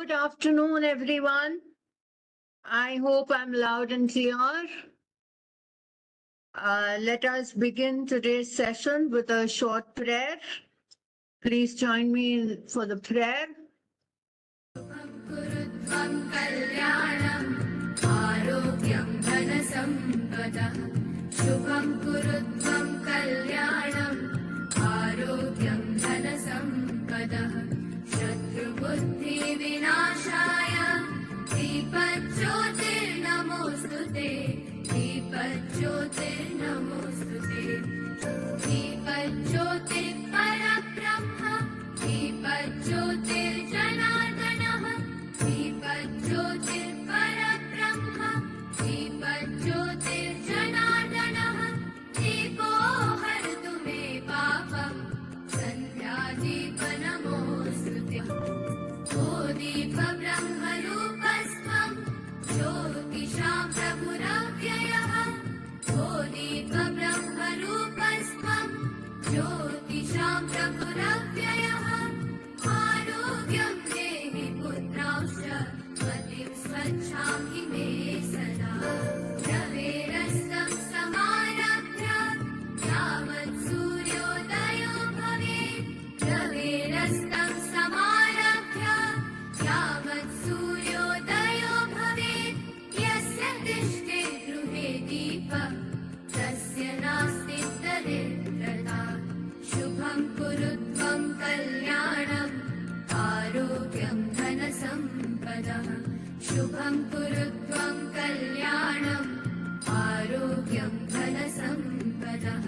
Good afternoon, everyone. I hope I'm loud and clear. Let us begin today's session with a short prayer. Please join me for the prayer. शुभं कुरुत्वं कल्याणम् आरोग्यं धनसम्पदः शत्रुबुद्धिविनाशाय दीपज्योतिर्नमोऽस्तुते दीपज्योतिर्नमोऽस्तुते दीपज्योतिर्परब्रह्म दीपज्योतिर्जनार्दनः दीपज्योतिर्परब्रह्म दीपज्योतिर्जनार्दनः दीपो हरतु मे पापम् सन्ध्यादीपनमोऽस्तुते ओ दीपब्रह्मरूपस्त्वं ज्योतिषां प्रभुरव्ययः ओ दीपब्रह्मरूपस्त्वं ज्योतिषां प्रभुरव्ययः आरोग्यं देहि पुत्रांश्च मतिं स्वच्छां हि मे सदा रवेरस्तं समारभ्य यावत् सूर्योदयो भवेत् रवेरस्तं समारभ्य यावत् सूर्योदयो भवेत् यस्य तिष्ठे गृहे दीपः तस्य नास्ति दरिद्रता शुभं कुरुत्वं कल्याणम् आरोग्यं धनसम्पदः शुभं कुरुत्वं कल्याणम् आरोग्यं धनसम्पदः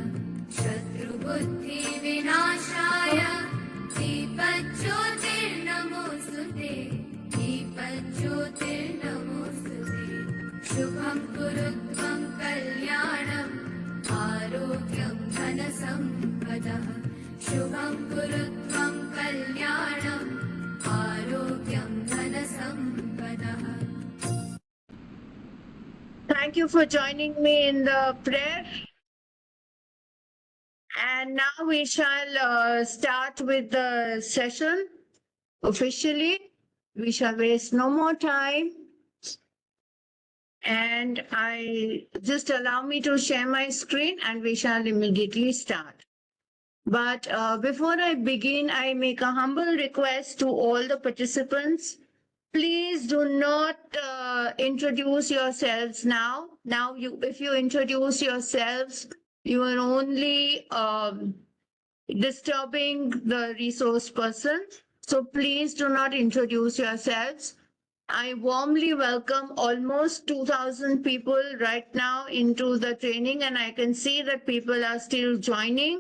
शत्रुबुद्धिविनाशाय दीपज्योतिर्नमोऽस्तुते दीपज्योतिर्नमोऽस्तुते शुभं कुरुत्वं कल्याणम् आरोग्यं धनसम्पदः शुभं कुरुत्वं कल्याणम् आरोग्यं धनसम्पदः. Thank you for joining me in the prayer. And now we shall start with the session officially. We shall waste no more time. And just allow me to share my screen and we shall immediately start. But before I begin, I make a humble request to all the participants. Please do not introduce yourselves now. Now, if you introduce yourselves, you are only disturbing the resource person. So please do not introduce yourselves. I warmly welcome almost 2,000 people right now into the training, and I can see that people are still joining.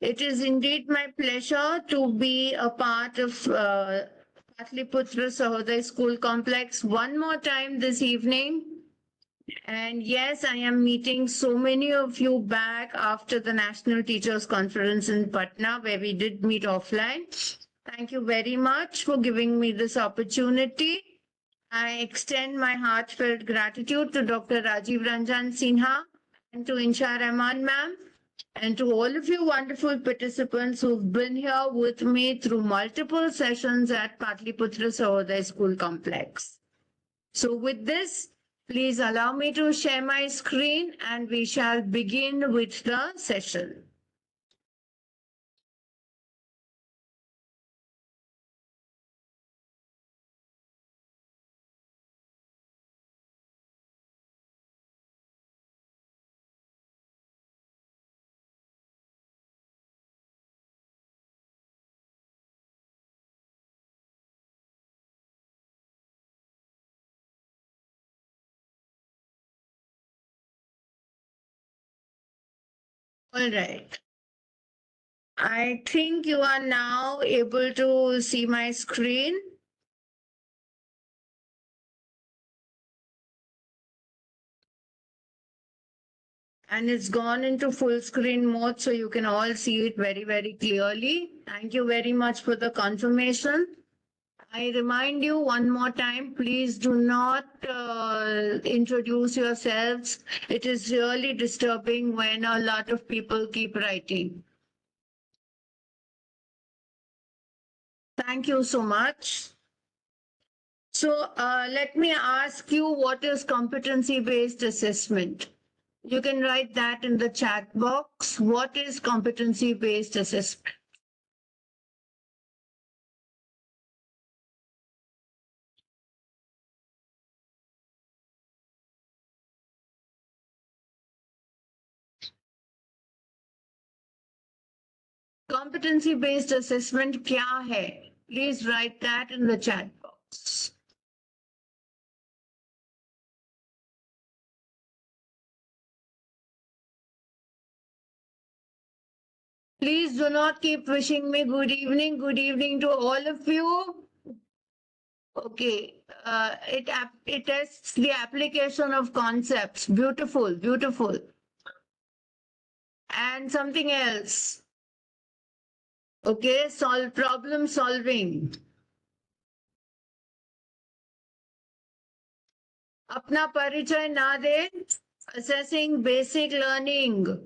It is indeed my pleasure to be a part of Patliputra Sahodaya School Complex one more time this evening. And yes, I am meeting so many of you back after the National Teachers Conference in Patna, where we did meet offline. Thank you very much for giving me this opportunity. I extend my heartfelt gratitude to Dr. Rajiv Ranjan Sinha and to Insha Rahman ma'am, and to all of you wonderful participants who've been here with me through multiple sessions at Patliputra Sahodaya School Complex. So with this, please allow me to share my screen and we shall begin with the session. All right. I think you are now able to see my screen. And it's gone into full screen mode, so you can all see it very, very clearly. Thank you very much for the confirmation. I remind you one more time, please do not introduce yourselves. It is really disturbing when a lot of people keep writing. Thank you so much. So let me ask you, what is competency-based assessment? You can write that in the chat box. What is competency-based assessment? Competency-based assessment क्या है? Please write that in the chat box. Please do not keep wishing me good evening. Good evening to all of you. Okay, it tests the application of concepts. Beautiful, beautiful. And something else. Okay, solve problem solving. अपना परिचय ना दे. Assessing basic learning.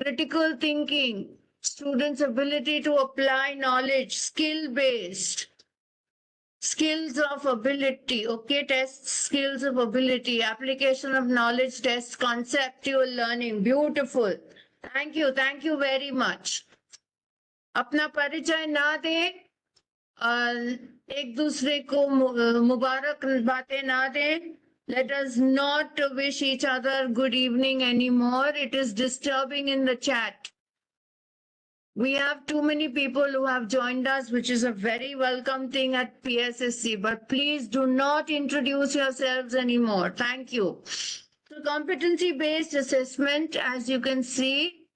Critical thinking. Students' ability to apply knowledge. Skill based. Skills of ability. Okay, tests skills of ability. Application of knowledge tests conceptual learning. Beautiful. Thank you. Thank you very much. अपना परिचय ना दे. एक दूसरे को मुबारक बातें ना दें. Let us not wish each other good evening anymore. It is disturbing in the chat. We have too many people who have joined us, which is a very welcome thing at PSSC. But please do not introduce yourselves anymore. Thank you. So competency-based assessment, as you can see,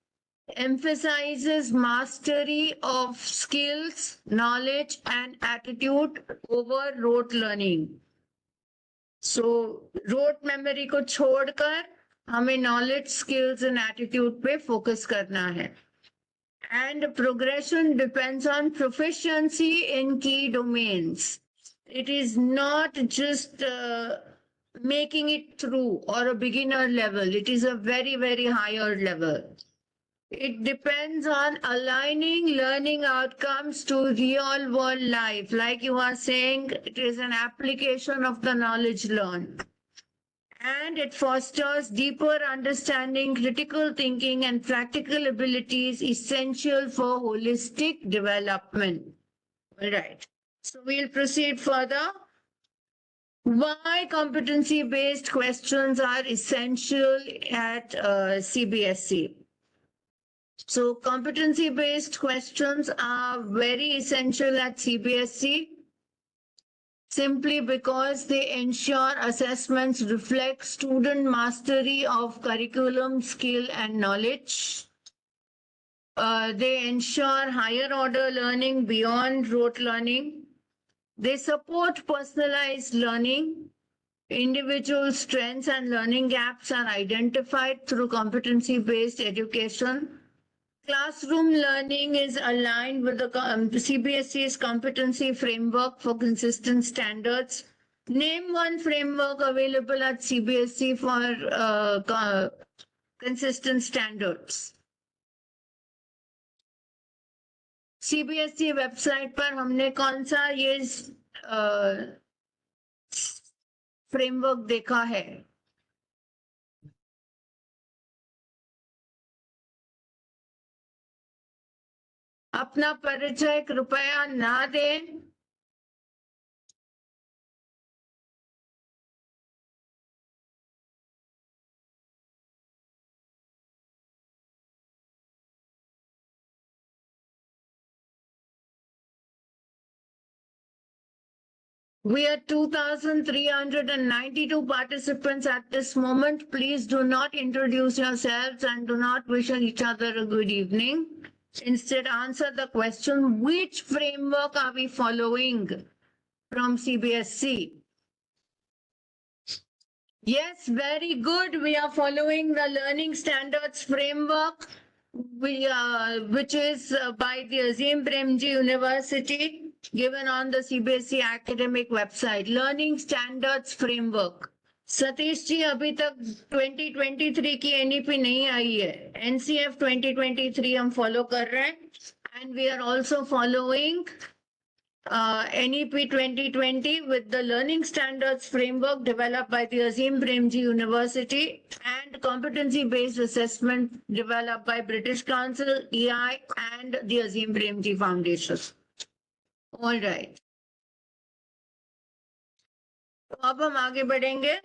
emphasizes mastery of skills, knowledge, and attitude over rote learning. So rote memory को छोड़कर हमें knowledge, skills, and attitude पे focus करना है. And progression depends on proficiency in key domains. It is not just making it through or a beginner level. It is a very, very higher level. It depends on aligning learning outcomes to real world life. Like you are saying, it is an application of the knowledge learned. And it fosters deeper understanding, critical thinking, and practical abilities essential for holistic development. All right. So we'll proceed further. Why competency-based questions are essential at CBSE? So competency-based questions are very essential at CBSE simply because they ensure assessments reflect student mastery of curriculum, skill, and knowledge. They ensure higher order learning beyond rote learning. They support personalized learning. Individual strengths and learning gaps are identified through competency-based education. Classroom learning is aligned with the CBSE's competency framework for consistent standards. Name one framework available at CBSE for consistent standards. CBSE website पर हमने कौन सा ये framework देखा है? अपना परिचय कृपया ना दें. We are 2,392 participants at this moment. Please do not introduce yourselves and do not wish each other a good evening. Instead, answer the question, which framework are we following from CBSE? Yes, very good. We are following the Learning Standards Framework, which is by the Azim Premji University, given on the CBSE academic website. Learning Standards Framework. Satish ji अभी तक 2023 की NEP नहीं आई है. NCF 2023 हम follow कर रहे हैं. And we are also following NEP 2020 with the learning standards framework developed by the Azim Premji University and competency-based assessment developed by British Council, EI, and the Azim Premji Foundation. All right. तो अब हम आगे बढ़ेंगे.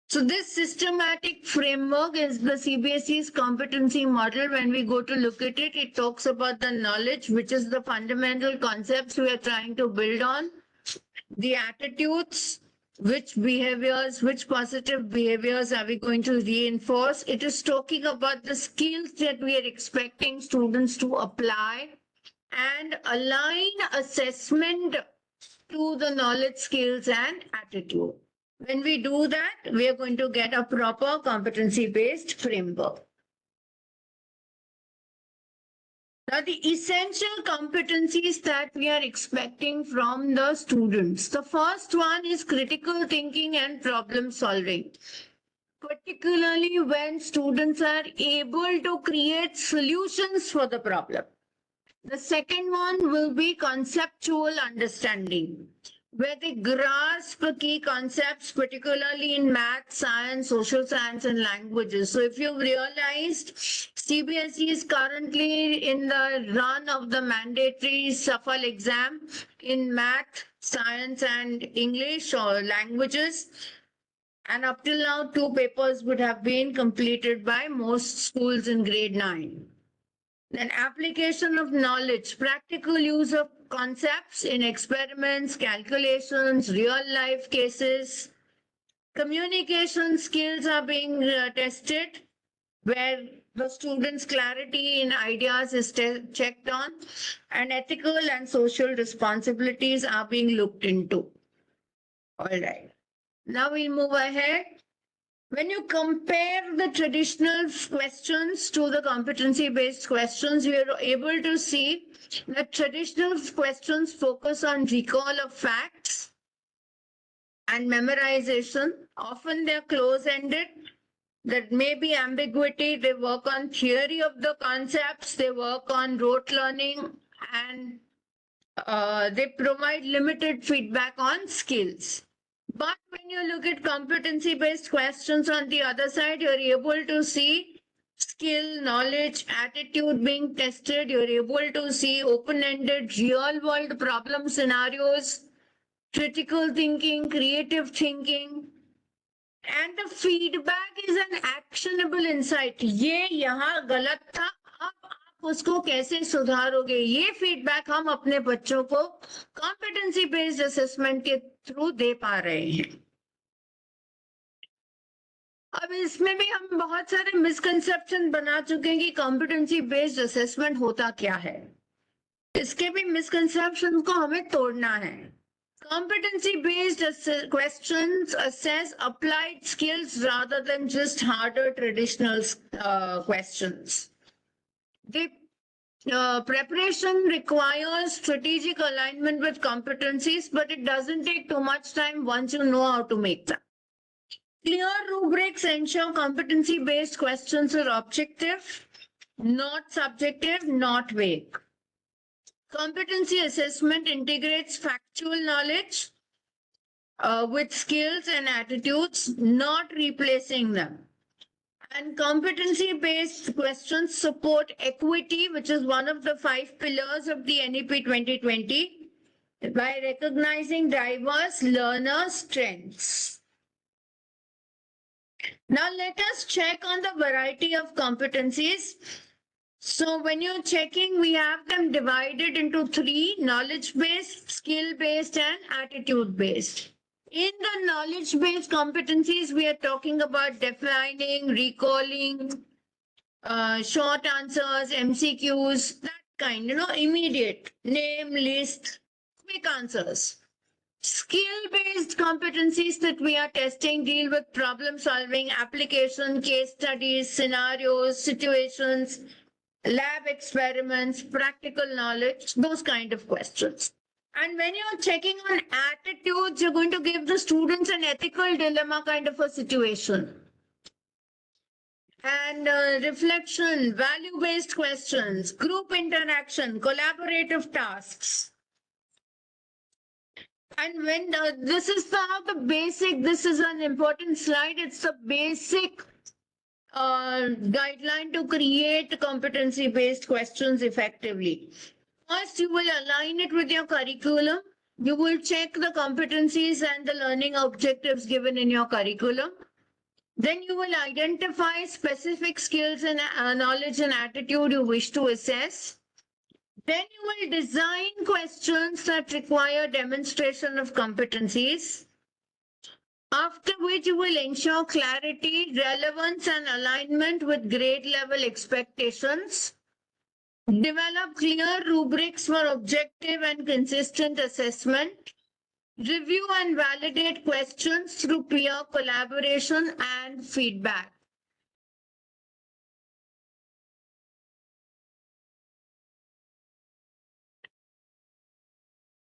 So this systematic framework is the CBSE's competency model. When we go to look at it, it talks about the knowledge, which is the fundamental concepts we are trying to build on, the attitudes, which behaviors, which positive behaviors are we going to reinforce. It is talking about the skills that we are expecting students to apply and align assessment to the knowledge, skills, and attitude. When we do that, we are going to get a proper competency-based framework. Now, the essential competencies that we are expecting from the students. The first one is critical thinking and problem solving, particularly when students are able to create solutions for the problem. The second one will be conceptual understanding, where they grasp key concepts, particularly in math, science, social science, and languages. So if you've realized, CBSE is currently in the run of the mandatory SAFL exam in math, science, and English or languages. And up till now, 2 papers would have been completed by most schools in grade 9. Then application of knowledge, practical use of concepts in experiments, calculations, real life cases. Communication skills are being tested, where the students' clarity in ideas is checked on, and ethical and social responsibilities are being looked into. All right. Now we'll move ahead. When you compare the traditional questions to the competency-based questions, you are able to see that traditional questions focus on recall of facts and memorization. Often they're close-ended. That may be ambiguity. They work on theory of the concepts. They work on rote learning, and they provide limited feedback on skills. But when you look at competency-based questions on the other side, you're able to see skill, knowledge, attitude being tested. You're able to see open-ended real-world problem scenarios, critical thinking, creative thinking. And the feedback is an actionable insight. ये यहाँ गलत था, अब आप उसको कैसे सुधारोगे, ये feedback हम अपने बच्चों को कॉम्पिटेंसी बेस्ड असेसमेंट के थ्रू दे पा रहे हैं. अब इसमें भी हम बहुत सारे मिसकंसेप्शन बना चुके हैं कि कॉम्पिटेंसी बेस्ड असेसमेंट होता क्या है. इसके भी मिसकंसेप्शन को हमें तोड़ना है. Competency-based questions assess applied skills rather than just harder traditional questions. The preparation requires strategic alignment with competencies, but it doesn't take too much time once you know how to make them. Clear rubrics ensure competency-based questions are objective, not subjective, not vague. Competency assessment integrates factual knowledge with skills and attitudes, not replacing them. And competency-based questions support equity, which is one of the 5 pillars of the NEP 2020, by recognizing diverse learner strengths. Now let us check on the variety of competencies. So when you're checking, we have them divided into 3: knowledge-based, skill-based, and attitude-based. In the knowledge-based competencies, we are talking about defining, recalling, short answers, MCQs, that kind, immediate, name, list, quick answers. Skill-based competencies that we are testing deal with problem solving, application, case studies, scenarios, situations, lab experiments, practical knowledge, those kind of questions. And when you're checking on attitudes, you're going to give the students an ethical dilemma kind of a situation. And reflection, value-based questions, group interaction, collaborative tasks. And when this is the basic, this is an important slide. It's the basic guideline to create competency-based questions effectively. First, you will align it with your curriculum. You will check the competencies and the learning objectives given in your curriculum. Then you will identify specific skills and knowledge and attitude you wish to assess. Then you will design questions that require demonstration of competencies. After which you will ensure clarity, relevance, and alignment with grade level expectations. Develop clear rubrics for objective and consistent assessment. Review and validate questions through peer collaboration and feedback.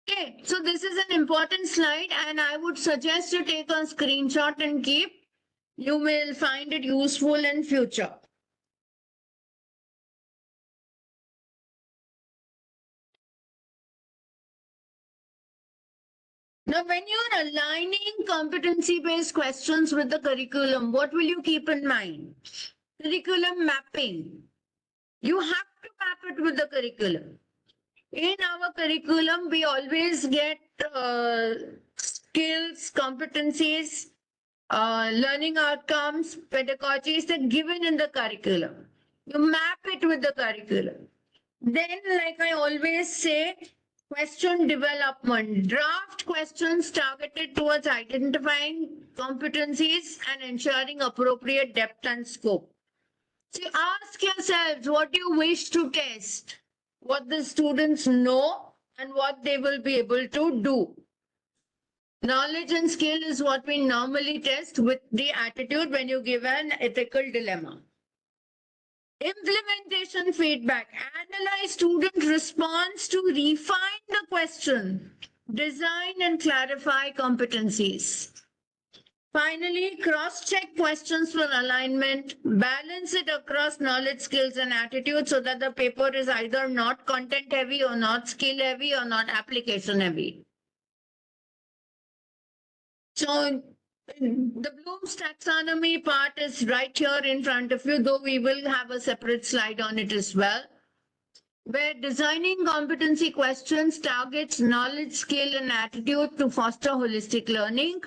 Okay, so this is an important slide and I would suggest you take a screenshot and keep. You will find it useful in future. Now, when you're aligning competency-based questions with the curriculum, what will you keep in mind? Curriculum mapping. You have to map it with the curriculum. In our curriculum, we always get skills, competencies, learning outcomes, pedagogies that are given in the curriculum. You map it with the curriculum. Then, like I always say, question development. Draft questions targeted towards identifying competencies and ensuring appropriate depth and scope. So ask yourselves, what do you wish to test? What the students know and what they will be able to do. Knowledge and skill is what we normally test with the attitude when you give an ethical dilemma. Implementation feedback. Analyze student response to refine the question, design and clarify competencies. Finally, cross-check questions for alignment, balance it across knowledge, skills, and attitude so that the paper is either not content heavy or not skill heavy or not application heavy. So the Bloom's taxonomy part is right here in front of you, though we will have a separate slide on it as well. Where designing competency questions targets knowledge, skill, and attitude to foster holistic learning.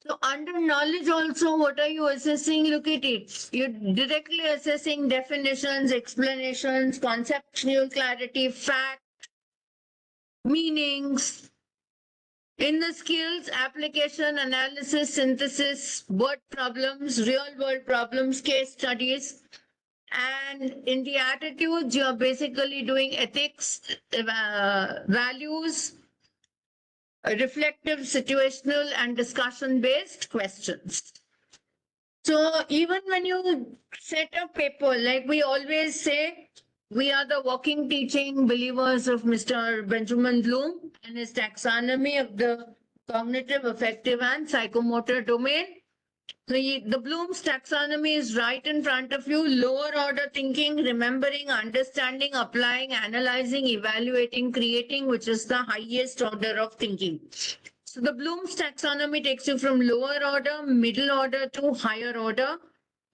So under knowledge also, what are you assessing? Look at it. You're directly assessing definitions, explanations, conceptual clarity, fact, meanings. In the skills, application, analysis, synthesis, word problems, real world problems, case studies. And in the attitudes, you're basically doing ethics, values, reflective, situational, and discussion-based questions. So even when you set a paper, like we always say, we are the walking teaching believers of Mr. Benjamin Bloom and his taxonomy of the cognitive, affective, and psychomotor domain. So the Bloom's taxonomy is right in front of you. Lower order thinking, remembering, understanding, applying, analyzing, evaluating, creating, which is the highest order of thinking. So the Bloom's taxonomy takes you from lower order, middle order to higher order.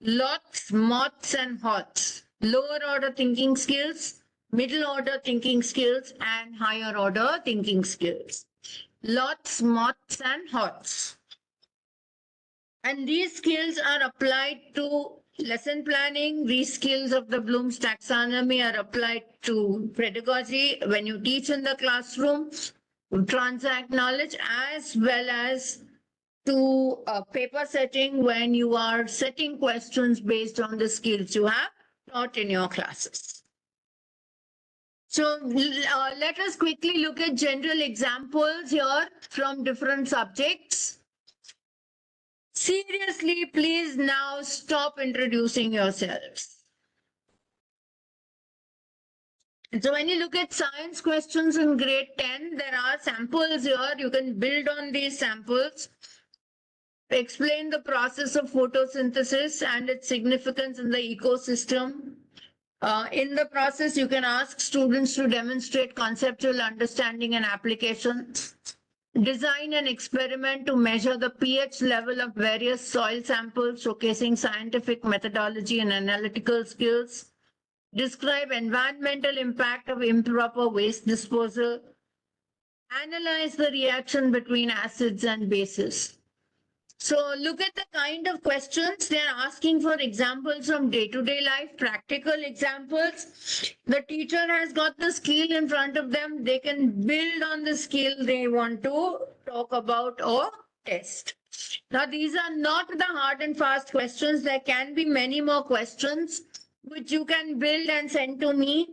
Lots, moths, and hots. Lower order thinking skills, middle order thinking skills, and higher order thinking skills. Lots, moths, and hots. And these skills are applied to lesson planning. These skills of the Bloom's taxonomy are applied to pedagogy when you teach in the classroom, to transact knowledge, as well as to paper setting when you are setting questions based on the skills you have taught in your classes. So let us quickly look at general examples here from different subjects. Seriously, please now stop introducing yourselves. So when you look at science questions in grade 10, there are samples here. You can build on these samples. Explain the process of photosynthesis and its significance in the ecosystem. In the process, you can ask students to demonstrate conceptual understanding and application. Design an experiment to measure the pH level of various soil samples, showcasing scientific methodology and analytical skills. Describe environmental impact of improper waste disposal. Analyze the reaction between acids and bases. So look at the kind of questions they are asking for examples from day-to-day life, practical examples. The teacher has got the skill in front of them. They can build on the skill they want to talk about or test. Now, these are not the hard and fast questions. There can be many more questions which you can build and send to me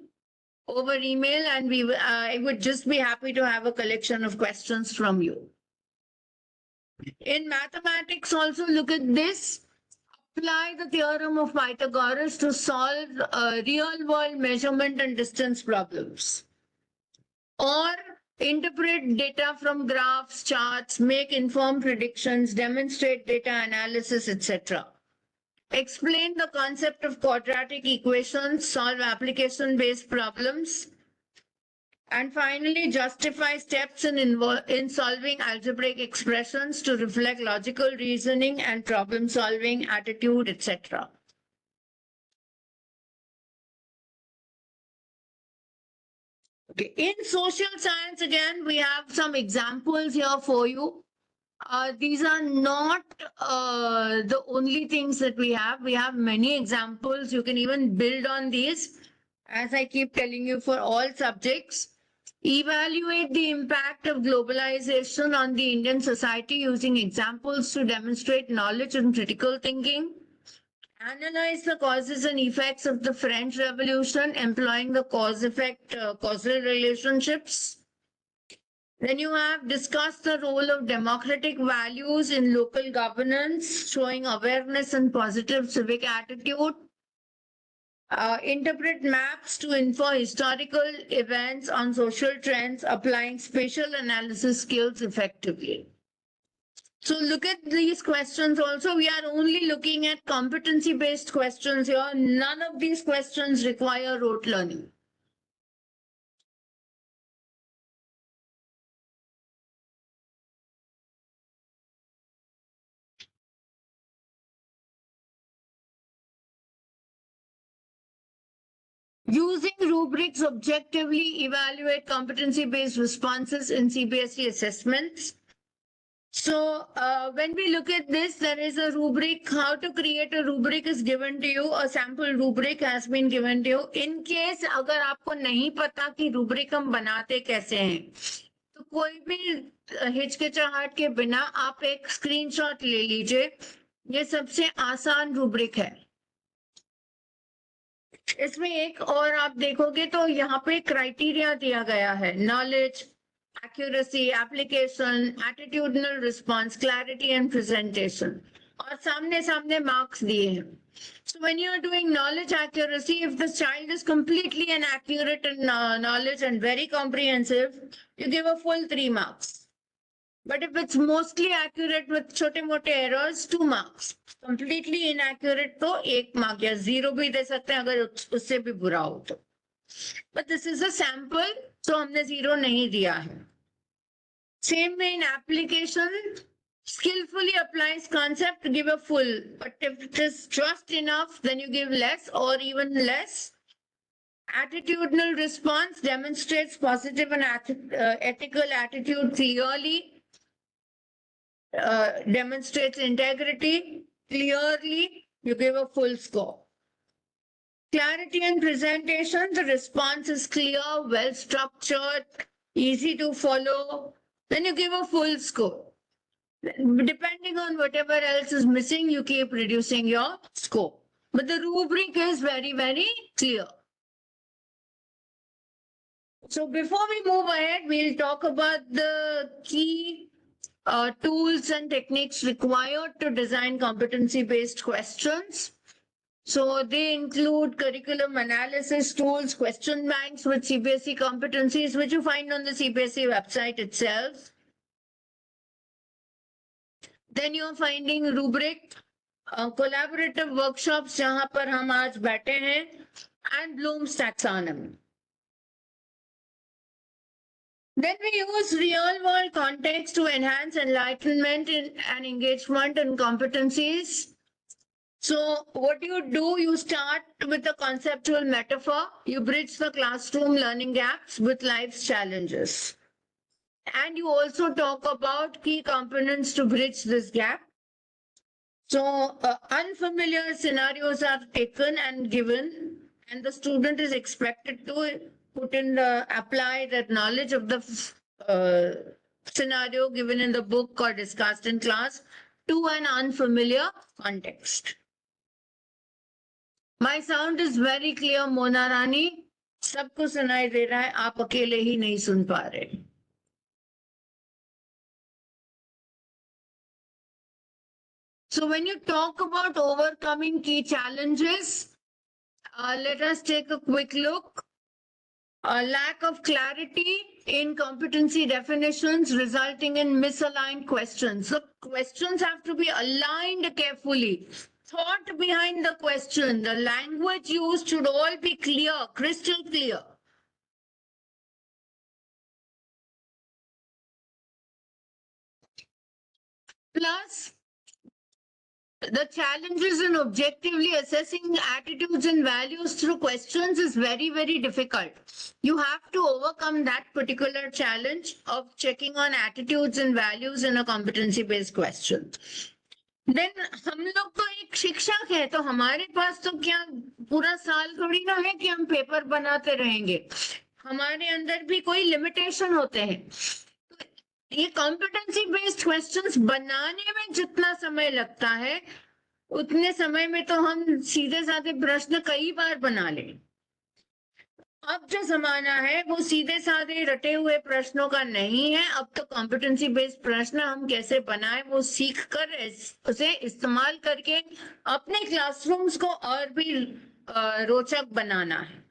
over email, and I would just be happy to have a collection of questions from you. In mathematics, also look at this. Apply the theorem of Pythagoras to solve real-world measurement and distance problems. Or interpret data from graphs, charts, make informed predictions, demonstrate data analysis, etc. Explain the concept of quadratic equations, solve application-based problems. And finally, justify steps in solving algebraic expressions to reflect logical reasoning and problem-solving attitude, etc. Okay. In social science, again, we have some examples here for you. These are not the only things that we have. We have many examples. You can even build on these, as I keep telling you, for all subjects. Evaluate the impact of globalization on the Indian society using examples to demonstrate knowledge and critical thinking. Analyze the causes and effects of the French Revolution, employing the cause-effect causal relationships. Then you have discussed the role of democratic values in local governance, showing awareness and positive civic attitude. Interpret maps to infer historical events on social trends, applying spatial analysis skills effectively. So look at these questions also. We are only looking at competency-based questions here. None of these questions require rote learning. Using rubrics objectively evaluate competency-based responses in CBSE assessments. So when we look at this, there is a rubric. How to create a rubric is given to you. A sample rubric has been given to you. In case अगर आपको नहीं पता कि rubric हम बनाते कैसे हैं, तो कोई भी हिचकिचाहट के बिना आप एक स्क्रीनशॉट ले लीजिए. ये सबसे आसान rubric है. इसमें एक और आप देखोगे तो यहाँ पे क्राइटेरिया दिया गया है. Knowledge, accuracy, application, attitudinal response, clarity and presentation. और सामने सामने marks दिए हैं. So when you are doing knowledge accuracy, if the child is completely inaccurate in knowledge and very comprehensive, you give a full 3 marks. But if it's mostly accurate with छोटे मोटे errors, 2 marks. Completely inaccurate तो 1 mark या 0 भी दे सकते हैं अगर उससे भी बुरा हो तो. But this is a sample, so हमने 0 नहीं दिया है. Same way in application, skillfully applies concept, give a full. But if it is just enough, then you give less or even less. Attitudinal response demonstrates positive and ethical attitude clearly. Demonstrates integrity clearly, you give a full score. Clarity and presentation, the response is clear, well structured, easy to follow, then you give a full score. Depending on whatever else is missing, you keep reducing your score. But the rubric is very, very clear. So before we move ahead, we'll talk about the key tools and techniques required to design competency-based questions. So they include curriculum analysis tools, question banks with CBSE competencies, which you find on the CBSE website itself. Then you're finding rubric, collaborative workshops जहां पर हम आज बैठे हैं, and Bloom's taxonomy. Then we use real world context to enhance enlightenment and engagement and competencies. So what do, you start with a conceptual metaphor. You bridge the classroom learning gaps with life's challenges. And you also talk about key components to bridge this gap. So unfamiliar scenarios are taken and given, and the student is expected to apply that knowledge of the scenario given in the book or discussed in class to an unfamiliar context. My sound is very clear, Mona Rani. सबको सुनाई दे रहा है, आप अकेले ही नहीं सुन पा रहे. So when you talk about overcoming key challenges, let us take a quick look. A lack of clarity in competency definitions resulting in misaligned questions. So questions have to be aligned carefully. Thought behind the question, the language used should all be clear, crystal clear. Plus, the challenges in objectively assessing attitudes and values through questions is very, very difficult. You have to overcome that particular challenge of checking on attitudes and values in a competency-based question. Then हम लोग तो एक शिक्षक है, तो हमारे पास तो क्या पूरा साल थोड़ी ना है कि हम पेपर बनाते रहेंगे. हमारे अंदर भी कोई लिमिटेशन होते हैं. ये कॉम्पिटेंसी बेस्ड क्वेश्चंस बनाने में जितना समय लगता है उतने समय में तो हम सीधे साधे प्रश्न कई बार बना लें. अब जो जमाना है वो सीधे साधे रटे हुए प्रश्नों का नहीं है. अब तो कॉम्पिटेंसी बेस्ड प्रश्न हम कैसे बनाएं वो सीख कर उसे इस्तेमाल करके अपने क्लासरूम्स को और भी रोचक बनाना है.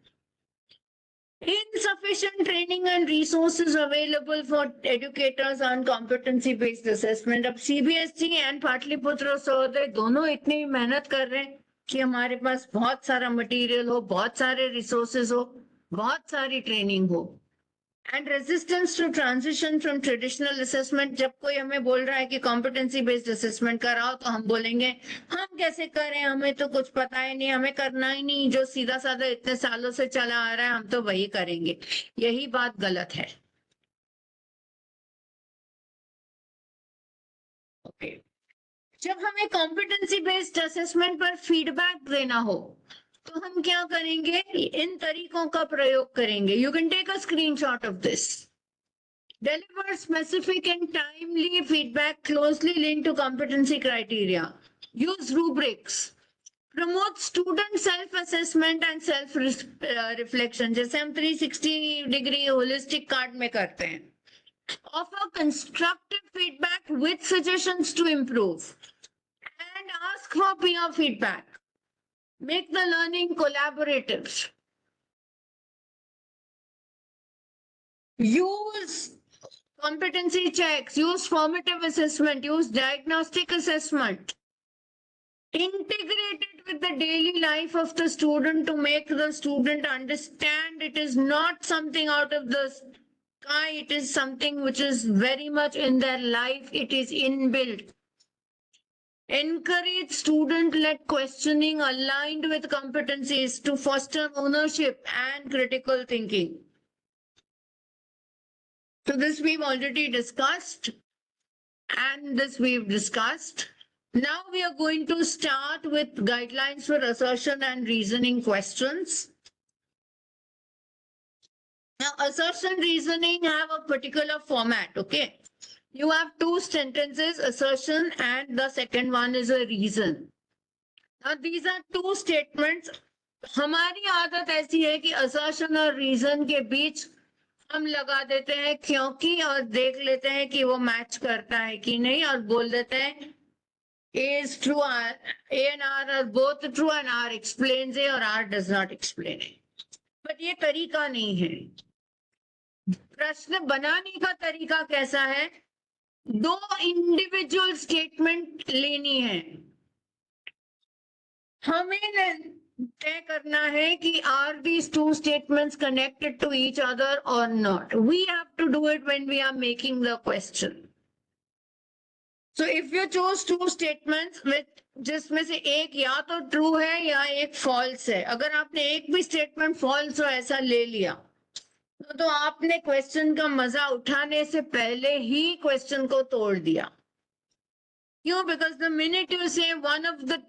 Insufficient training and resources available for educators on competency based assessment. अब CBSE and पाटलिपुत्र सहोदय दोनों इतनी मेहनत कर रहे हैं कि हमारे पास बहुत सारा मटेरियल हो, बहुत सारे रिसोर्सेज हो, बहुत सारी ट्रेनिंग हो. And resistance to transition from traditional assessment. जब कोई हमें बोल रहा है कि कॉम्पिटेंसी बेस्ड असेसमेंट कराओ तो हम बोलेंगे हम कैसे करें, हमें तो कुछ पता ही नहीं, हमें करना ही नहीं, जो सीधा साधा इतने सालों से चला आ रहा है हम तो वही करेंगे. यही बात गलत है. ओके, जब हमें कॉम्पिटेंसी बेस्ड असेसमेंट पर फीडबैक देना हो तो हम क्या करेंगे, इन तरीकों का प्रयोग करेंगे. You can take a screenshot of this. Deliver specific and timely feedback closely linked to competency criteria. Use rubrics. Promote student self-assessment and self-reflection. जैसे हम 360-degree holistic card में करते हैं. Offer constructive feedback with suggestions to improve. And ask for peer feedback. Make the learning collaborative. Use competency checks, use formative assessment, use diagnostic assessment. Integrate it with the daily life of the student to make the student understand it is not something out of the sky, it is something which is very much in their life, it is inbuilt. Encourage student-led questioning aligned with competencies to foster ownership and critical thinking. So this we've already discussed, and this we've discussed. Now we are going to start with guidelines for assertion and reasoning questions. Now assertion reasoning have a particular format, okay? You have two sentences, assertion, and the second one is a reason. Now these are two statements. हमारी आदत ऐसी है कि assertion और reason के बीच हम लगा देते हैं क्योंकि, और देख लेते हैं कि वो मैच करता है कि नहीं, और बोल देते हैं A is true, A and R are both true and R explains A or R does not explain A. But ये तरीका नहीं है. प्रश्न बनाने का तरीका कैसा है, दो इंडिविजुअल स्टेटमेंट लेनी है हमें तय करना है कि are these two statements connected to each other or not. We have to do it when we are making the question. So if you choose two statements with जिसमें से एक या तो ट्रू है या एक फॉल्स है, अगर आपने एक भी स्टेटमेंट फॉल्स हो ऐसा ले लिया तो आपने क्वेश्चन का मजा उठाने से पहले ही क्वेश्चन को तोड़ दिया. क्यों? Because the minute you say one of the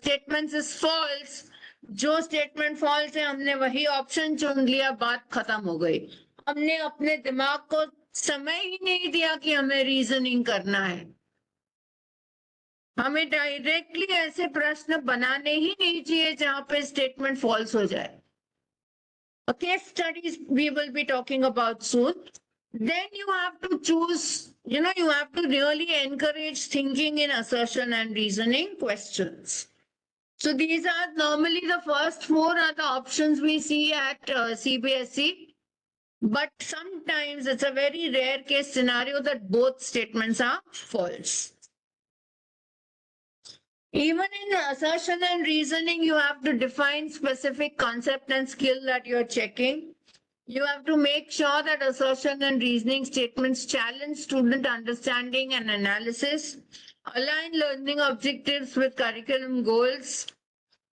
statements is false, जो स्टेटमेंट फॉल्स है हमने वही ऑप्शन चुन लिया, बात खत्म हो गई. हमने अपने दिमाग को समय ही नहीं दिया कि हमें रीजनिंग करना है. हमें डायरेक्टली ऐसे प्रश्न बनाने ही नहीं चाहिए जहां पे स्टेटमेंट फॉल्स हो जाए. Case studies we will be talking about soon. Then you have to choose, you have to really encourage thinking in assertion and reasoning questions. So these are normally the first four are the options we see at CBSE. But sometimes it's a very rare case scenario that both statements are false. Even in assertion and reasoning, you have to define specific concept and skill that you're checking. You have to make sure that assertion and reasoning statements challenge student understanding and analysis, align learning objectives with curriculum goals,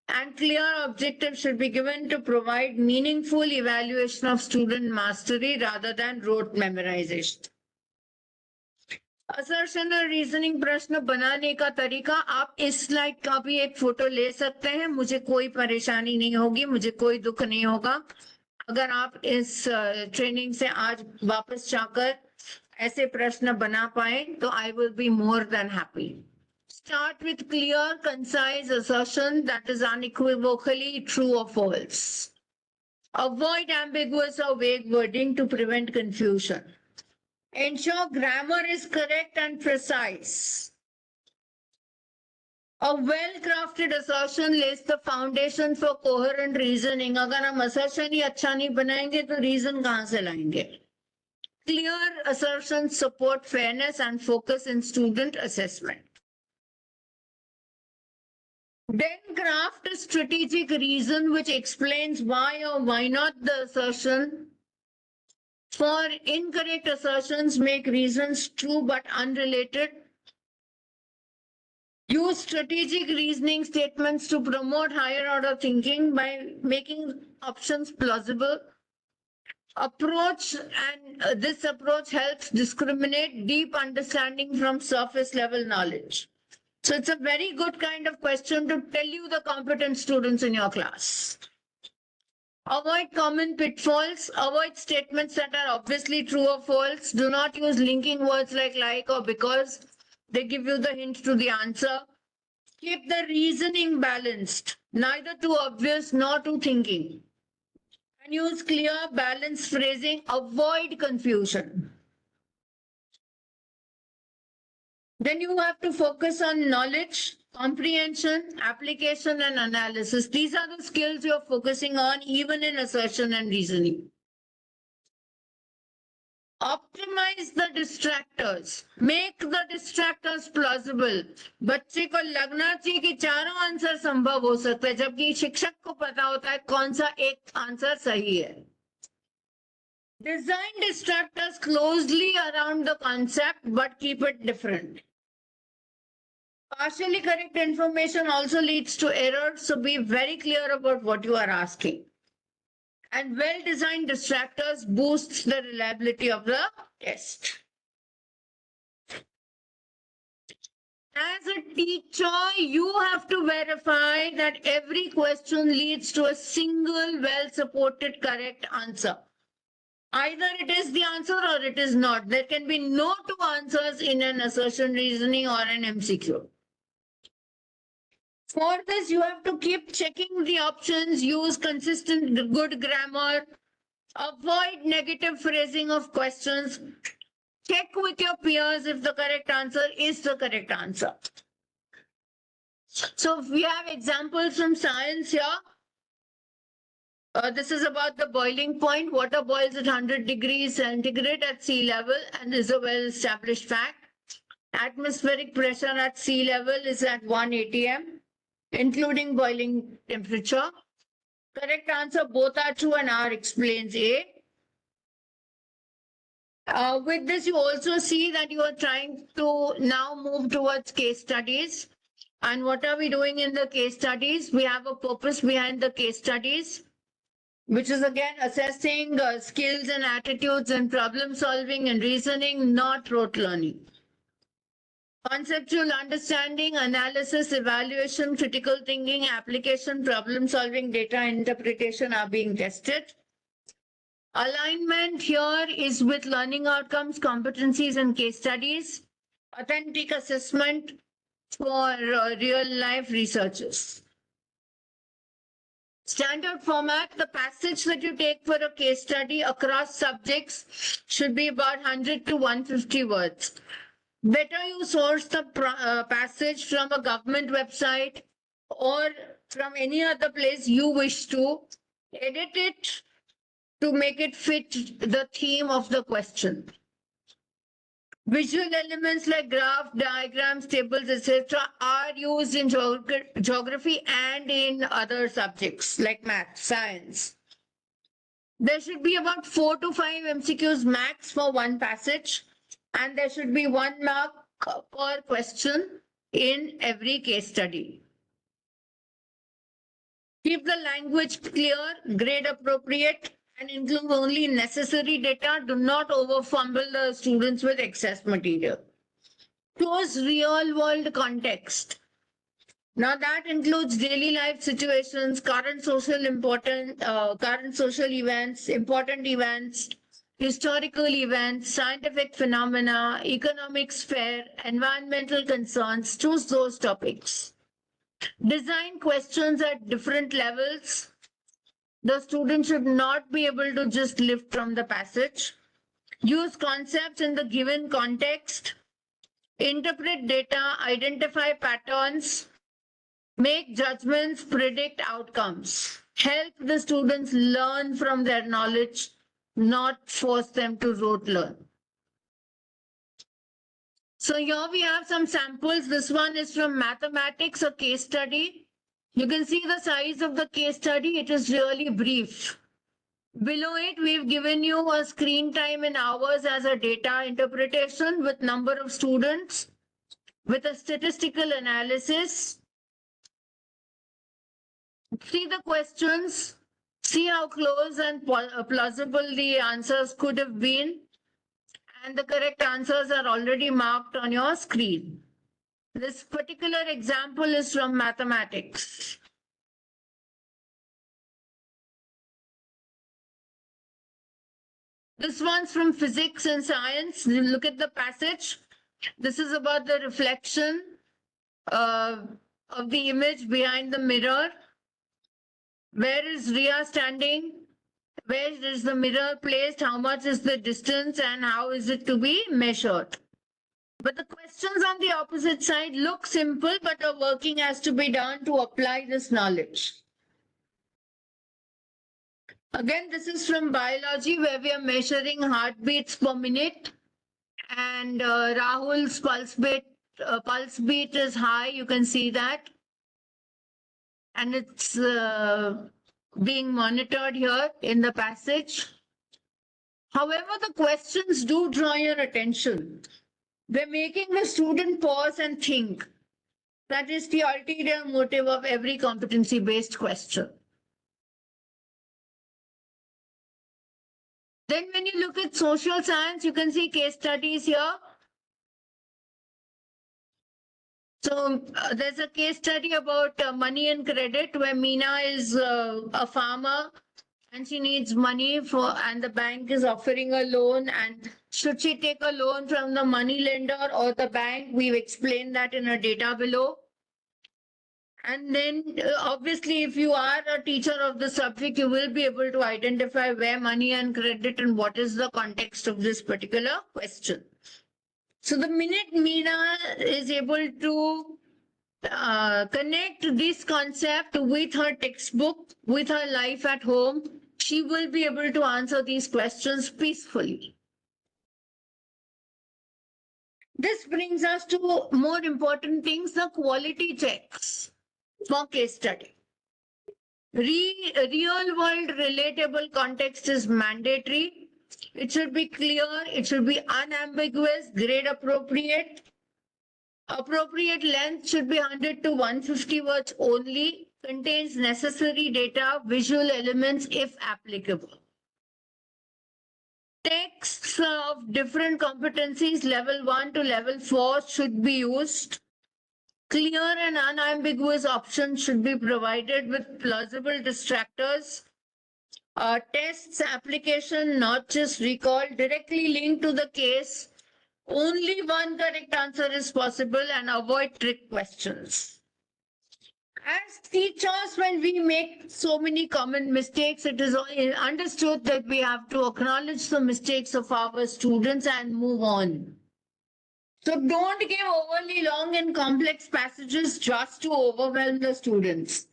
and clear objectives should be given to provide meaningful evaluation of student mastery rather than rote memorization. Assertion और reasoning प्रश्न बनाने का तरीका आप इस slide का भी एक फोटो ले सकते हैं. मुझे कोई परेशानी नहीं होगी, मुझे कोई दुख नहीं होगा अगर आप इस ट्रेनिंग से आज वापस जाकर ऐसे प्रश्न बना पाए तो I will be more than happy. Start with clear, concise assertion that is unequivocally true or false. Avoid ambiguous or vague wording to prevent confusion. Ensure grammar is correct and precise. A well-crafted assertion lays the foundation for coherent reasoning. अगर हम assertion ही अच्छा नहीं बनाएंगे तो reason कहाँ से लाएंगे? Clear assertions support fairness and focus in student assessment. Then craft a strategic reason which explains why or why not the assertion. For incorrect assertions, make reasons true but unrelated. Use strategic reasoning statements to promote higher order thinking by making options plausible. This approach helps discriminate deep understanding from surface level knowledge. So it's a very good kind of question to tell you the competent students in your class. Avoid common pitfalls. Avoid statements that are obviously true or false. Do not use linking words like or because. They give you the hint to the answer. Keep the reasoning balanced, neither too obvious nor too thinking. And use clear, balanced phrasing. Avoid confusion. Then you have to focus on knowledge, comprehension, application, and analysis. These are the skills you're focusing on even in assertion and reasoning. Optimize the distractors. Make the distractors plausible. बच्चे को लगना चाहिए कि चारों answer संभव हो सकते हैं, जबकि शिक्षक को पता होता है कौन सा एक आंसर सही है. Design distractors closely around the concept, but keep it different. Partially correct information also leads to error, so be very clear about what you are asking. And well-designed distractors boosts the reliability of the test. As a teacher, you have to verify that every question leads to a single well-supported correct answer. Either it is the answer or it is not. There can be no two answers in an assertion, reasoning, or an MCQ. For this, you have to keep checking the options, use consistent good grammar, avoid negative phrasing of questions, check with your peers if the correct answer is the correct answer. So we have examples from science here. This is about the boiling point. Water boils at 100 degrees centigrade at sea level and is a well-established fact. Atmospheric pressure at sea level is at 1 atm. including boiling temperature. Correct answer, both are true and R explains A. With this, you also see that you are trying to now move towards case studies. And what are we doing in the case studies? We have a purpose behind the case studies, which is again assessing skills and attitudes and problem solving and reasoning, not rote learning. Conceptual understanding, analysis, evaluation, critical thinking, application, problem solving, data interpretation are being tested. Alignment here is with learning outcomes, competencies, and case studies. Authentic assessment for real life researchers. Standard format, the passage that you take for a case study across subjects should be about 100 to 150 words. Better you source the passage from a government website or from any other place you wish to, edit it to make it fit the theme of the question. Visual elements like graph, diagrams, tables, etc. are used in geography and in other subjects like math, science. There should be about 4 to 5 MCQs max for one passage, and there should be 1 mark per question in every case study. Keep the language clear, grade appropriate, and include only necessary data. Do not overfumble the students with excess material. Choose real world context. Now that includes daily life situations, current social events, important events, historical events, scientific phenomena, economic sphere, environmental concerns. Choose those topics. Design questions at different levels. The student should not be able to just lift from the passage. Use concepts in the given context. Interpret data, identify patterns, make judgments, predict outcomes. Help the students learn from their knowledge, not force them to rote learn. So here we have some samples. This one is from mathematics, a case study. You can see the size of the case study. It is really brief. Below it, we've given you a screen time in hours as a data interpretation with number of students, with a statistical analysis. See the questions, see how close and plausible the answers could have been. And the correct answers are already marked on your screen. This particular example is from mathematics. This one's from physics and science. Look at the passage. This is about the reflection of the image behind the mirror. Where is Ria standing? Where is the mirror placed? How much is the distance and how is it to be measured? But the questions on the opposite side look simple, but a working has to be done to apply this knowledge. Again, this is from biology where we are measuring heartbeats per minute, and Rahul's pulse beat is high. You can see that. And it's being monitored here in the passage. However, the questions do draw your attention. They're making the student pause and think. That is the ulterior motive of every competency-based question. Then when you look at social science, you can see case studies here. So there's a case study about money and credit where Meena is a farmer and she needs money and the bank is offering a loan, and should she take a loan from the money lender or the bank? We've explained that in a data below. And then obviously if you are a teacher of the subject, you will be able to identify where money and credit and what is the context of this particular question. So the minute Meena is able to connect this concept with her textbook, with her life at home, she will be able to answer these questions peacefully. This brings us to more important things, the quality checks. for case study. Real world relatable context is mandatory. It should be clear, it should be unambiguous, grade appropriate. Appropriate length should be 100 to 150 words only, contains necessary data, visual elements if applicable. Texts of different competencies, level 1 to level 4, should be used. Clear and unambiguous options should be provided with plausible distractors. Tests application, not just recall, directly linked to the case. Only one correct answer is possible and avoid trick questions. As teachers, when we make so many common mistakes, it is understood that we have to acknowledge the mistakes of our students and move on. So don't give overly long and complex passages just to overwhelm the students.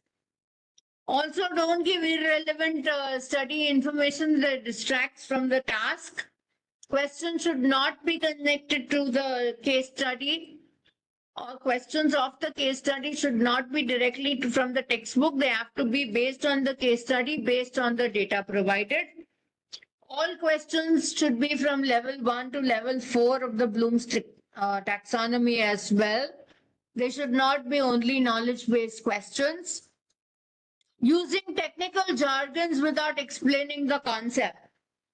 Also, don't give irrelevant study information that distracts from the task. Questions should not be connected to the case study, or questions of the case study should not be directly from the textbook. They have to be based on the case study, based on the data provided. All questions should be from level 1 to level 4 of the Bloom's taxonomy as well. They should not be only knowledge-based questions. Using technical jargons without explaining the concept.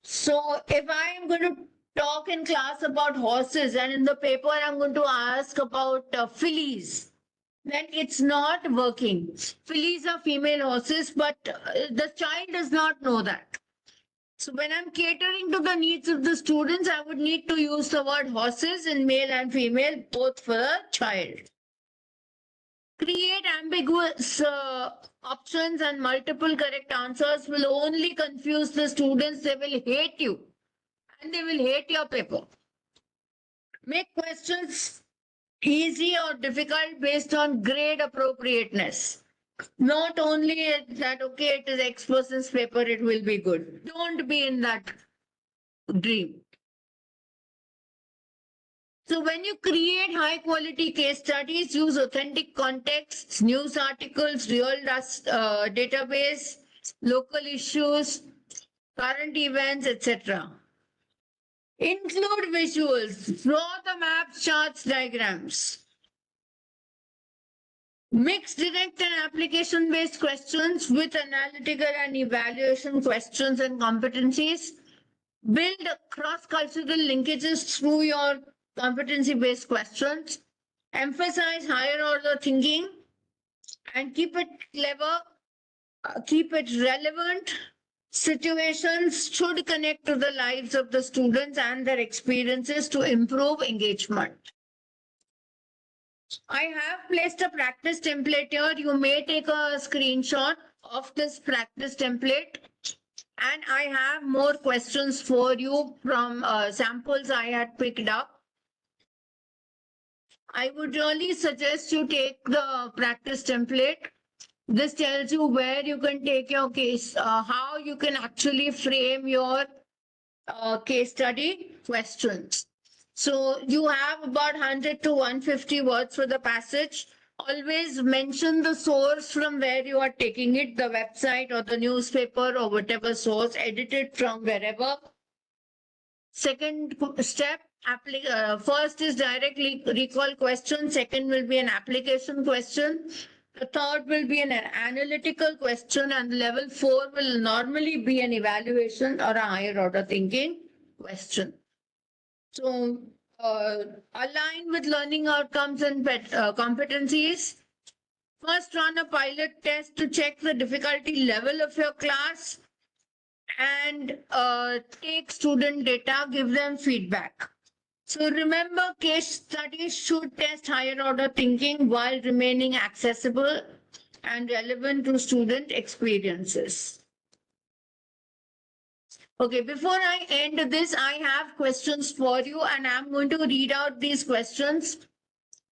So if I am going to talk in class about horses and in the paper I'm going to ask about fillies, then it's not working. Fillies are female horses, but the child does not know that. So when I'm catering to the needs of the students, I would need to use the word horses in male and female, both for the child. Create ambiguous options and multiple correct answers will only confuse the students. They will hate you and they will hate your paper. Make questions easy or difficult based on grade appropriateness. Not only that, okay, it is X person's paper, it will be good. Don't be in that dream. So when you create high quality case studies, use authentic contexts, news articles, real database, local issues, current events, etc. Include visuals, draw the maps, charts, diagrams. Mix direct and application based questions with analytical and evaluation questions and competencies. Build cross-cultural linkages through your competency-based questions. Emphasize higher order thinking and keep it clever, keep it relevant. Situations should connect to the lives of the students and their experiences to improve engagement. I have placed a practice template here. You may take a screenshot of this practice template. And I have more questions for you from samples I had picked up. I would really suggest you take the practice template. This tells you where you can take your case, how you can actually frame your case study questions. So you have about 100 to 150 words for the passage. Always mention the source from where you are taking it, the website or the newspaper or whatever source, edit it from wherever. Second step, first is directly recall question. Second will be an application question. The third will be an analytical question, and level 4 will normally be an evaluation or a higher order thinking question. So align with learning outcomes and competencies. First, run a pilot test to check the difficulty level of your class and take student data, give them feedback. So remember, case studies should test higher order thinking while remaining accessible and relevant to student experiences. Okay, before I end this, I have questions for you and I'm going to read out these questions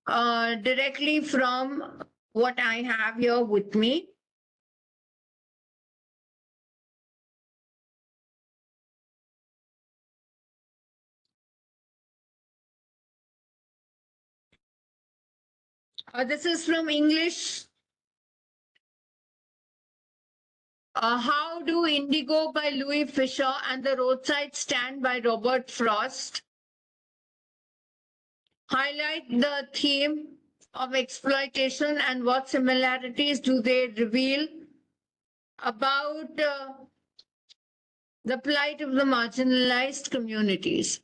directly from what I have here with me. This is from English How Do Indigo by Louis Fisher and The Roadside Stand by Robert Frost highlight the theme of exploitation and what similarities do they reveal about the plight of the marginalized communities.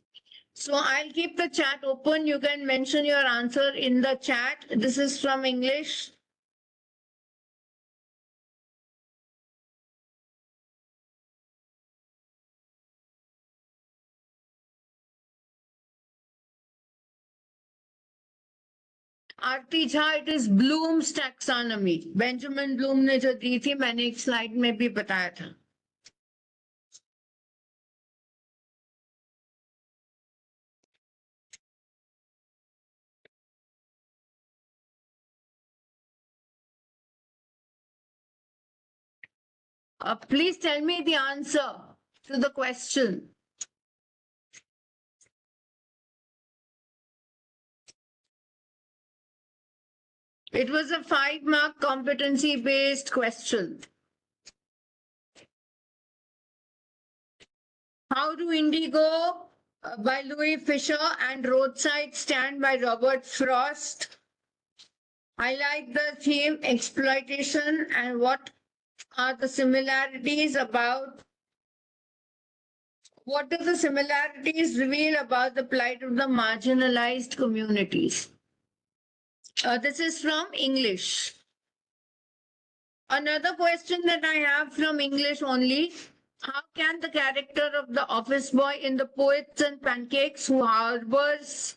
So I'll keep the chat open. You can mention your answer in the chat. This is from English. Aarti Jha, it is Bloom's taxonomy. Benjamin Bloom ने जो दी थी, मैंने एक slide में भी बताया था. Please tell me the answer to the question. It was a 5-mark competency-based question. How Do Indigo by Louis Fisher and Roadside Stand by Robert Frost highlight the theme exploitation and what are the similarities about what do the similarities reveal about the plight of the marginalized communities? This is from English. Another question that I have from English only. How can the character of the office boy in the Poets and Pancakes who harbors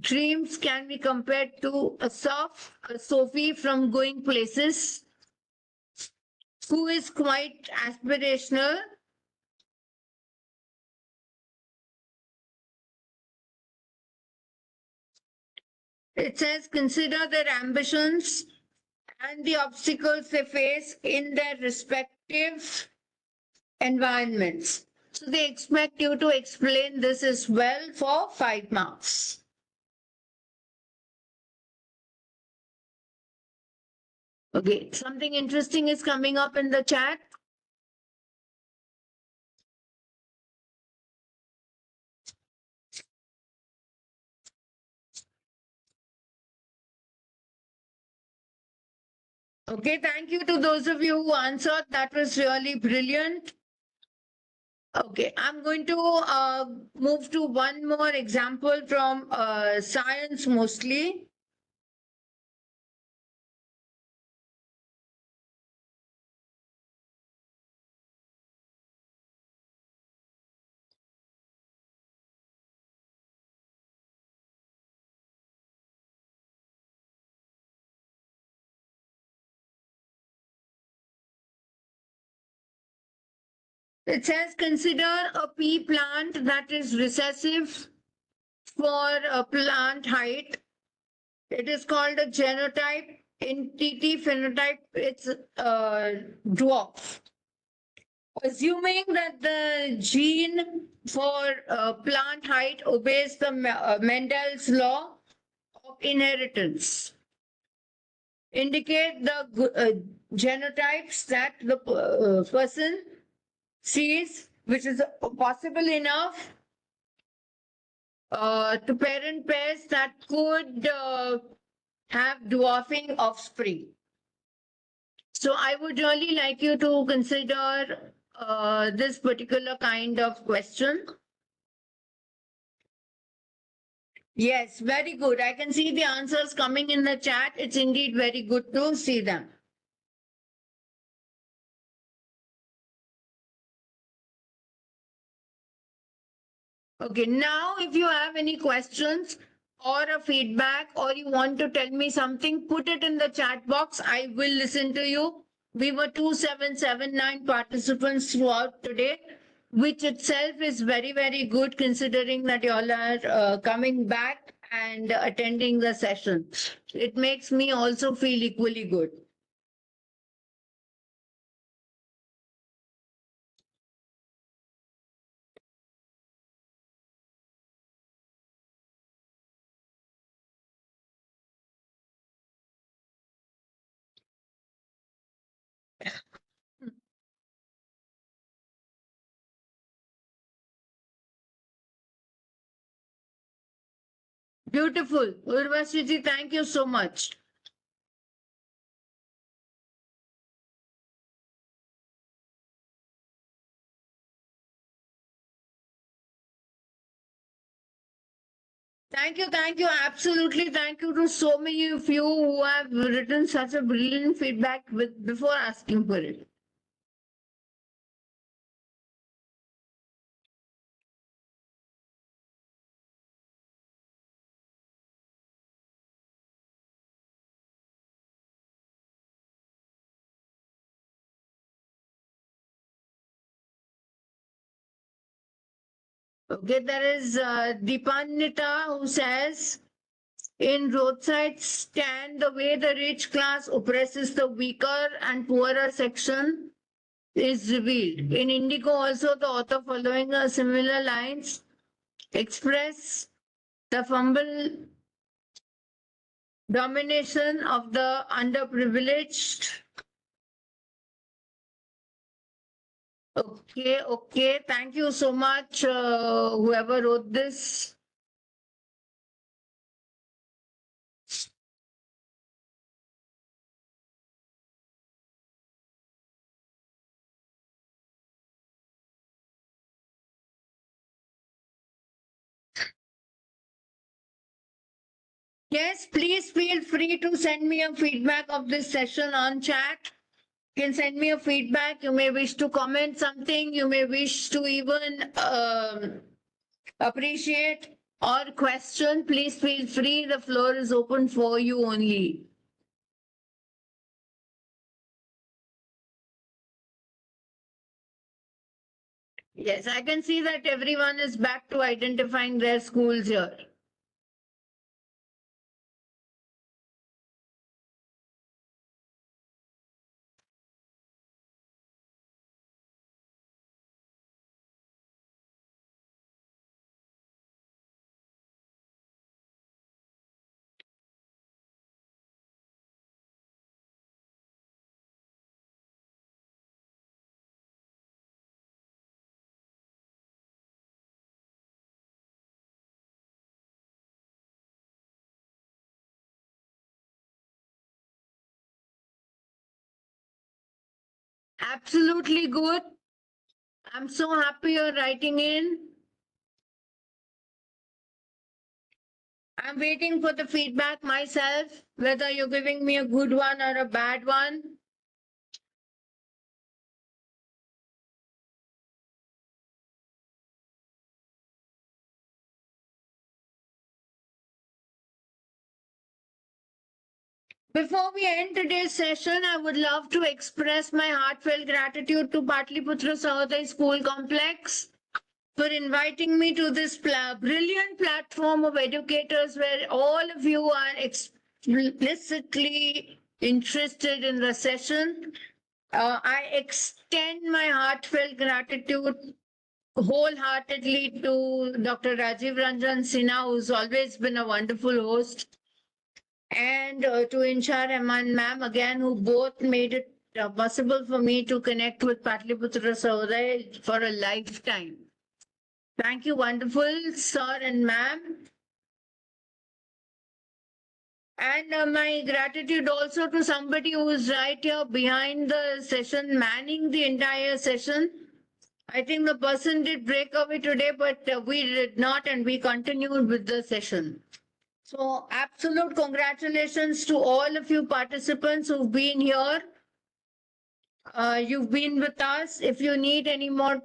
dreams can be compared to a Sophie from Going Places, who is quite aspirational? It says, consider their ambitions and the obstacles they face in their respective environments. So they expect you to explain this as well for 5 marks. Okay, something interesting is coming up in the chat. Okay, thank you to those of you who answered. That was really brilliant. Okay, I'm going to move to one more example from science mostly. It says, consider a pea plant that is recessive for a plant height. It is called a genotype. In TT phenotype, it's dwarf. Assuming that the gene for plant height obeys the Mendel's law of inheritance, indicate the genotypes that the person sees, which is possible enough to parent pairs that could have dwarfing offspring. So I would really like you to consider this particular kind of question. Yes, very good. I can see the answers coming in the chat. It's indeed very good to see them. Okay, now if you have any questions or a feedback or you want to tell me something, put it in the chat box. I will listen to you. We were 2779 participants throughout today, which itself is very, very good considering that you all are coming back and attending the session. It makes me also feel equally good. Beautiful. Urvashiji, thank you so much. Thank you, absolutely. Thank you to so many of you who have written such a brilliant feedback before asking for it. Okay, there is Deepanita who says, in roadside stand, the way the rich class oppresses the weaker and poorer section is revealed. In Indigo, also, the author, following a similar lines, express the fumble domination of the underprivileged. Okay, okay. Thank you so much, whoever wrote this. Yes, please feel free to send me a feedback of this session on chat. You can send me a feedback. You may wish to comment something. You may wish to even appreciate or question. Please feel free. The floor is open for you only. Yes, I can see that everyone is back to identifying their schools here. Absolutely good. I'm so happy you're writing in. I'm waiting for the feedback myself, whether you're giving me a good one or a bad one. Before we end today's session, I would love to express my heartfelt gratitude to Patliputra Sahodaya School Complex for inviting me to this brilliant platform of educators where all of you are explicitly interested in the session. I extend my heartfelt gratitude wholeheartedly to Dr. Rajiv Ranjan Sinha, who's always been a wonderful host, and to Insha Rahman ma'am again, who both made it possible for me to connect with Patliputra Sahodaya for a lifetime. Thank you, wonderful sir and ma'am. And my gratitude also to somebody who is right here behind the session, manning the entire session. I think the person did break away today, but we did not, and we continued with the session. So, absolute congratulations to all of you participants who've been here. You've been with us. If you need any more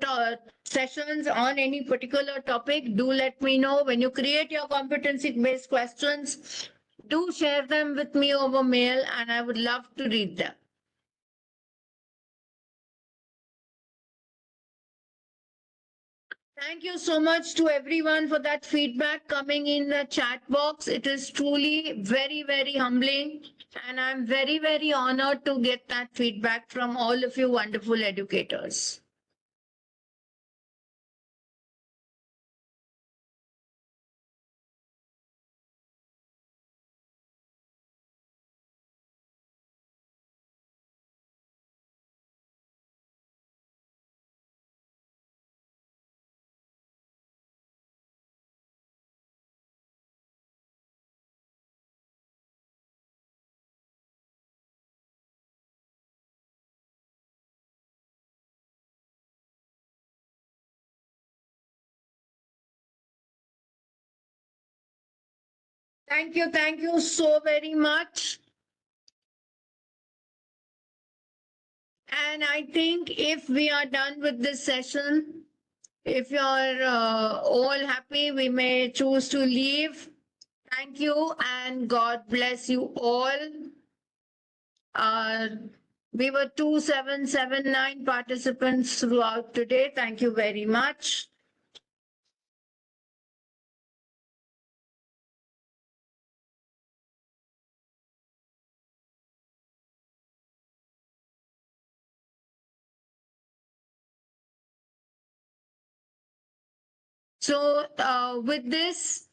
sessions on any particular topic, do let me know. When you create your competency-based questions, do share them with me over mail, and I would love to read them. Thank you so much to everyone for that feedback coming in the chat box. It is truly very, very humbling. And I'm very, very honored to get that feedback from all of you wonderful educators. Thank you so very much. And I think if we are done with this session, if you're all happy, we may choose to leave. Thank you and God bless you all. Uh, we were 2779 participants throughout today. Thank you very much. So, with this,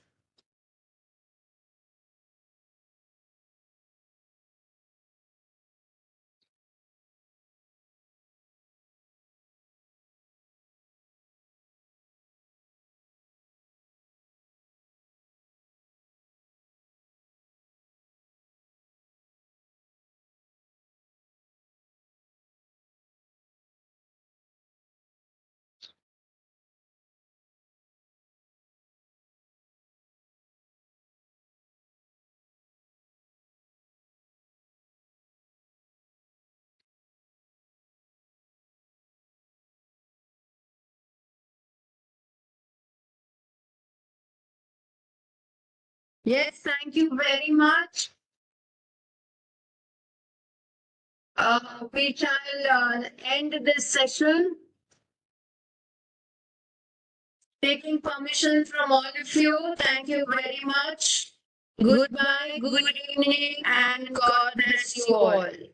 yes, thank you very much. We shall end this session, taking permission from all of you. Thank you very much. Goodbye, good evening, and God bless you all.